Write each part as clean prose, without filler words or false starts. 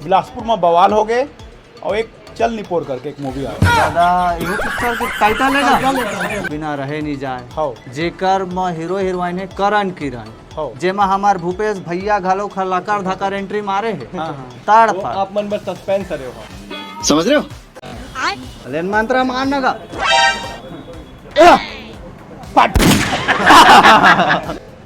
बिलासपुर में बवाल हो गए और एक चल निपोर करके एक मूवी आया। दादा एहो पिक्चर के टाइटल है ना बिना रहे नहीं जाए हो जेकर में हीरो हीरोइन है करण किरण हो जेमा हमार भूपेश भैया घालो खलाकर धकर एंट्री मारे है हाँ। ताड़ वो फाड़ आप मन में सस्पेंस रहे हो। समझ रहे हो लेन मंत्र मारने का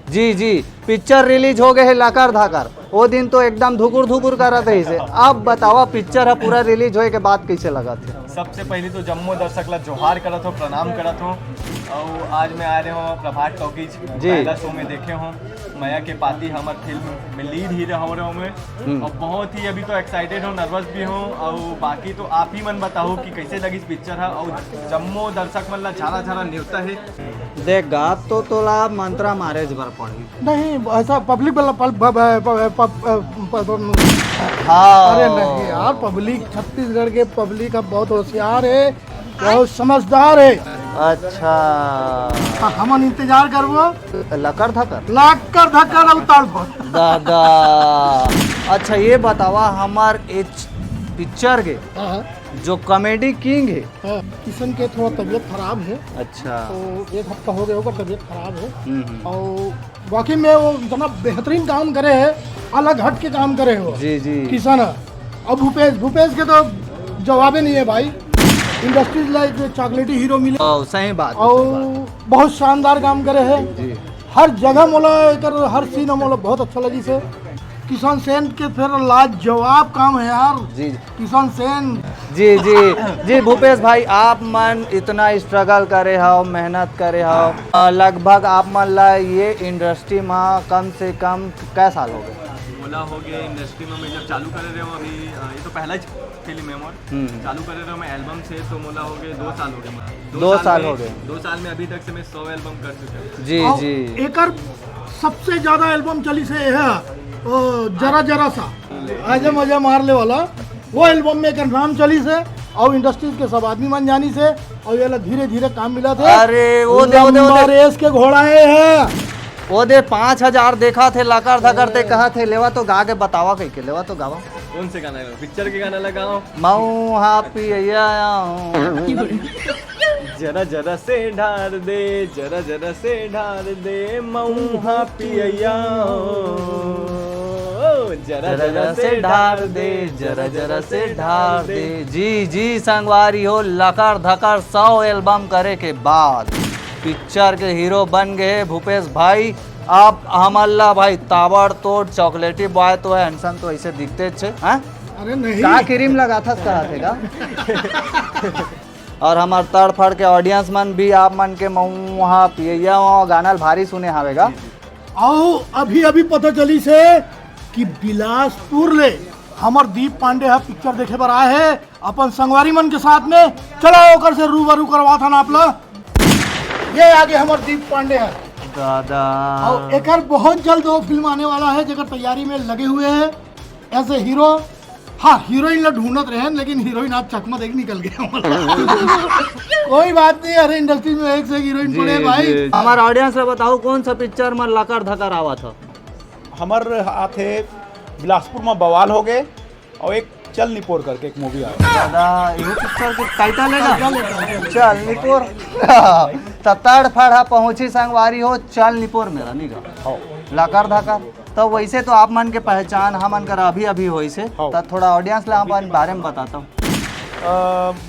जी जी पिक्चर रिलीज हो गए है लाकर धाकर वो दिन तो एकदम धुकुर धुकुर कर रहा था इसे अब बताओ पिक्चर है पूरा रिलीज होए के बाद कैसे लगा थे सबसे पहले तो जम्मू दर्शक ला जोहार करत हो, प्रणाम करत हो। और आज मैं आ रहे हो प्रभात टॉकीज जी। पहला शो में देखे हो माया के पाती हमार फिल्म में लीड हीरो हो रहे हो मैं और बहुत ही अभी तो एक्साइटेड हो, नर्वस भी हो। और बाकी तो आप ही मन बताओ कि कैसे लगी इस पिक्चर है और जम्मू दर्शक मन ला झारा झारा न्योता है। देख गा तो तोला मंत्रा मारे भर पड़ी नहीं ऐसा पब्लिक हाँ अरे नहीं यार पब्लिक छत्तीसगढ़ के पब्लिक अब बहुत होशियार है, बहुत समझदार है। अच्छा हम इंतजार करबो लकर धकर लाख कर धक्कर उतार पर दादा अच्छा ये बतावा हमार एच पिक्चर के जो कॉमेडी किंग है किशन के थोड़ा तबीयत खराब है अच्छा तो एक हफ्ता हो गया होगा तबीयत खराब है और बाकी में वो इतना बेहतरीन काम करे है, अलग हट के काम करे हो जी जी किशन और भूपेश के तो जवाब ही नहीं है भाई। इंडस्ट्रीज लाइक चॉकलेटी हीरो मिले सही बात और बहुत शानदार काम करे है जी हर जगह मोला एकर हर सीन मोला बहुत अच्छा लगी से। किशन सेन के फिर लाजवाब काम है यार जी किशन सेन जी जी जी भूपेश भाई आप मन इतना स्ट्रगल करे हो मेहनत करे हो लगभग आप मन ला ये इंडस्ट्री में कम से कम कै साल हो गए बोला हो गया इंडस्ट्री में मैं जब चालू कर रहे हो अभी ये तो पहला फिल्म है मोर चालू कर रहे हो मैं एल्बम से तो मोला हो गए 2 साल हो गए 2 साल हो गए 2 साल में अभी तक से मैं 100 एल्बम कर चुका हूँ। जी और जी एकर सबसे ज्यादा एल्बम चली से है ओ, जरा जरा सा आजा मजा मारले वाला वो एल्बम में एकर नाम चली से और इंडस्ट्रीज के सब आदमी मन जानी से और ये धीरे धीरे काम मिला थे। अरे वो दे लंबा रेस के घोड़ाए हैं वो दे 5000 देखा थे लाकर धकर ते कहा थे लेवा तो गा के बतावा कहीं के लेवा तो गावा कौन से गाना है पिक्चर के गाना लगाओ मऊ हापी जरा जरा से ढार दे जरा जरा से ढार दे मऊ पिया जरा जरा से ढार दे जरा जरा से ढार दे जी जी संगवारी हो लकर धकर 100 एल्बम करे के बाद पिक्चर के हीरो बन गए भूपेश भाई। आप हमल्ला भाई ताबड़ तोड़ चॉकलेटी बॉय तो है हैंडसम तो ऐसे दिखते छे हैं अरे नहीं का क्रीम लगा था कहा थे का और हमार तड़ फड़ के ऑडियंस मन भी आप मन के वहाँ पिया गाना भारी सुने हावेगा आओ अभी अभी पता चली से कि बिलासपुर ले हमर दीप पांडे है पिक्चर देखे पर आए है अपन संगवारी मन के साथ में चलो ओकर से रूबरू करवा था ना आप लोग ये आगे हमर दीप पांडे है दादा और एकर बहुत जल्द वो फिल्म आने वाला है जेकर तैयारी में लगे हुए हैं ऐसे हीरो। हाँ हीरोइन ला ढूंढत रहे लेकिन हीरोइन आज चकमा देख निकल गया कोई बात नहीं अरे इंडस्ट्री में एक से हीरोइन पड़े भाई। हमारे ऑडियंस से बताओ कौन सा पिक्चर में लकर धकर आवा था हमार हाथ है बिलासपुर में बवाल हो गए और एक चल निपोर करके एक मूवी आया। दादा एहो पिक्चर के टाइटल है ना चल निपोर तड़ फड़ा पहुंची संगवारी हो चल निपोर मेरा निगा लकर धकर तो वैसे तो आप मन के पहचान हम मन कर अभी अभी होई से तो थोड़ा ऑडियंस ला अपन बारे में बताता हूँ।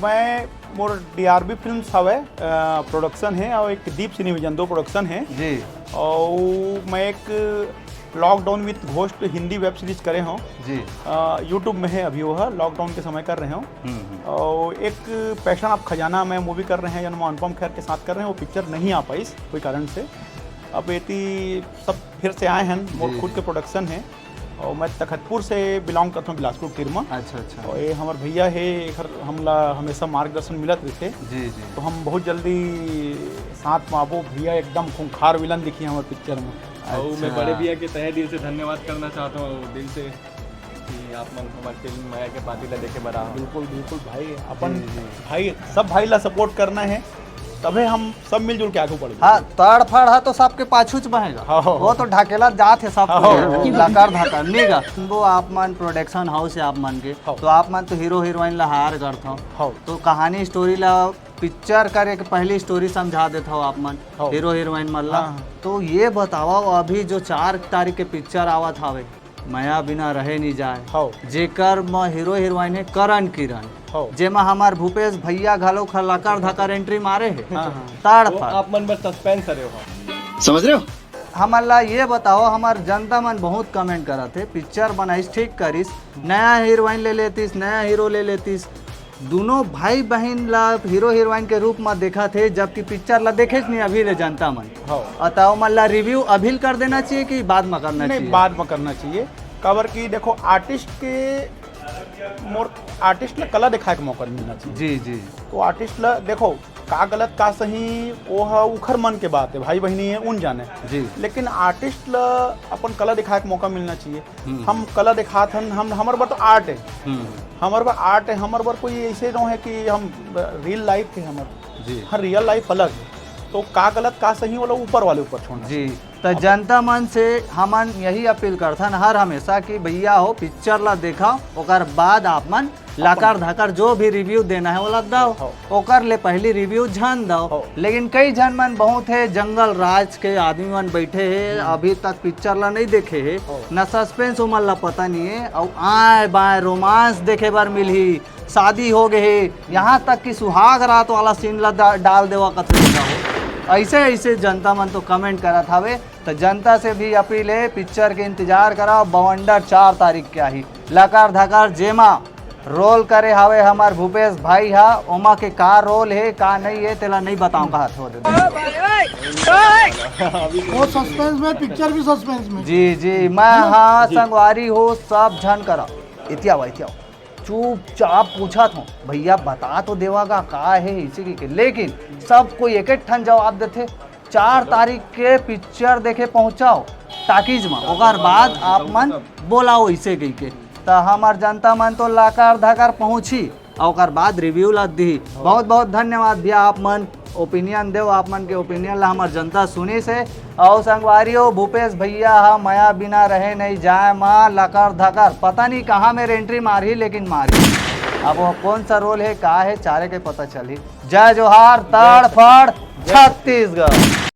मैं मोर DRB फिल्म्स हवे प्रोडक्शन है और एक दीप सिनेविजन 2 प्रोडक्शन है जी और मैं एक lockdown with ghost Hindi web series करे हूँ जी यूट्यूब में है अभी वो है लॉकडाउन के समय कर रहे हूँ और एक पैशन ऑफ खजाना मैं मूवी कर रहे हैं या अनुपम खेर के साथ कर रहे हैं वो पिक्चर नहीं आ पाई कोई कारण से अब एती सब फिर से आए हैं मोर खुद के प्रोडक्शन है और मैं तखतपुर से बिलोंग करता हूँ बिलासपुर टीम में। अच्छा अच्छा और ये हमारे भैया है घर हमला हमेशा मार्गदर्शन मिलत रहते जी जी तो हम बहुत जल्दी साथ में आबो भैया एकदम खूंखार विलन दिखी हमारे पिक्चर में। और मैं बड़े भैया के तहे दिल से धन्यवाद करना चाहता हूँ दिल से कि आप मन हमारे फिल्म माया के पाती ला देखे बड़ा बिल्कुल बिल्कुल भाई अपन भाई सब भाई ला सपोर्ट करना है तभी हम सब मिलजुल के आगे बढ़ेंगे। हाँ तड़ फड़ है तो सबके पाछूच बहेगा, हाँ। वो तो ढकेला जात है सब हाँ। लकार धकार नहीं गा। वो आप मन प्रोडक्शन हाउस है आप मन के, हाँ। तो आप मन तो हीरो हीरोइन ला हायर करता हो, हाँ। तो कहानी स्टोरी ला पिक्चर करे के पहली स्टोरी समझा देता हो आप मन हाँ। हीरो हीरोइन मन ला। हाँ। तो ये बताओ अभी जो 4 तारीख के पिक्चर आवत हवे माया बिना रहे नहीं जाए, हाँ। जेकर म हीरो हीरोइन है करण किरण, हाँ। जेमा हमार भूपेश भैया घलो खलाकर धकार एंट्री मारे है हाँ, हाँ। ताड़ वो फाड़। आप मन बस सस्पेंस करे हो। समझ रहे हो? हमारा ये बताओ, हमार जनता मन बहुत कमेंट करा थे पिक्चर बनाइस ठीक करिस, नया हीरोइन ले लेतीस, नया हीरो ले लेतीस, दोनों भाई बहन ला हीरो हीरोइन के रूप में देखा थे, जबकि पिक्चर ला देखे नहीं अभी ले जनता मन। हाँ। अतः मन ला रिव्यू अभी कर देना चाहिए कि बाद में करना नहीं, चाहिए? बाद में करना चाहिए। कवर की देखो आर्टिस्ट के मोर आर्टिस्ट ला कला दिखाए के मौका मिलना चाहिए। जी जी तो आर्टिस्ट ला देखो का गलत का सही वो है उखर मन के बात है, भाई बहनी है उन जाने जी। लेकिन आर्टिस्ट ला अपन कला दिखाए के मौका मिलना चाहिए। हम कला दिखात हन, हम हमारे बार तो आर्ट है, हमारे बार आर्ट है, हमारे बार कोई ऐसे न है कि हम रियल लाइफ के हमारे जी हर रियल लाइफ अलग है। तो का गलत का सही वाला ऊपर वाले ऊपर छोड़ना। जी। तो जनता मन से हमन यही अपील करथन हर हमेशा कि भैया हो पिक्चर ला देखा ओकर बाद आप मन लाकर धाकर जो भी रिव्यू देना है वो ला दो, ओकर ले पहली रिव्यू झन दो। लेकिन कई जन मन बहुत है जंगल राज के आदमी मन बैठे है अभी तक पिक्चर ला नहीं देखे है, न सस्पेंस उमन ला पता नहीं है, और आए बाएं रोमांस देखे बार मिलही, शादी हो गए, यहाँ तक कि सुहाग रात वाला सीन ला डाल देवा कथे हो। ऐसे ऐसे जनता मन तो कमेंट करत हवे। तो जनता से भी अपील है पिक्चर के इंतजार कराओ, बवंडर 4 तारीख के ही लकार धकार जेमा रोल करे हवे हमार भूपेश भाई हा, ओमा के का रोल है का नहीं है तेला नहीं बताऊं कहा थो दे। वो सस्पेंस में, पिक्चर भी सस्पेंस में। जी जी मैं हाँ संगवारी हो सब झन करा इतिया चुपचाप पूछा था भैया बता तो देवागा का है इसी के, लेकिन सब कोई एक ठन जवाब देते 4 तारीख के पिक्चर देखे पहुंचाओ टाकीज में, ओकर बाद आप मन बोलाओ इसे कही के। तो हमार जनता मन तो लाकर धाकर पहुंची और ओकर बाद रिव्यू ला दी। बहुत बहुत धन्यवाद भैया, आप मन ओपिनियन दो, आप मन के ओपिनियन ला हमार जनता सुनी से। और संगवारियों भूपेश भैया हा माया बिना रहे नहीं जाए माँ लकर धकर, पता नहीं कहाँ मेरे एंट्री मारी लेकिन मारी, अब वो कौन सा रोल है का है चारे के पता चली। जय जोहार, ताड़ फाड़ छत्तीसगढ़।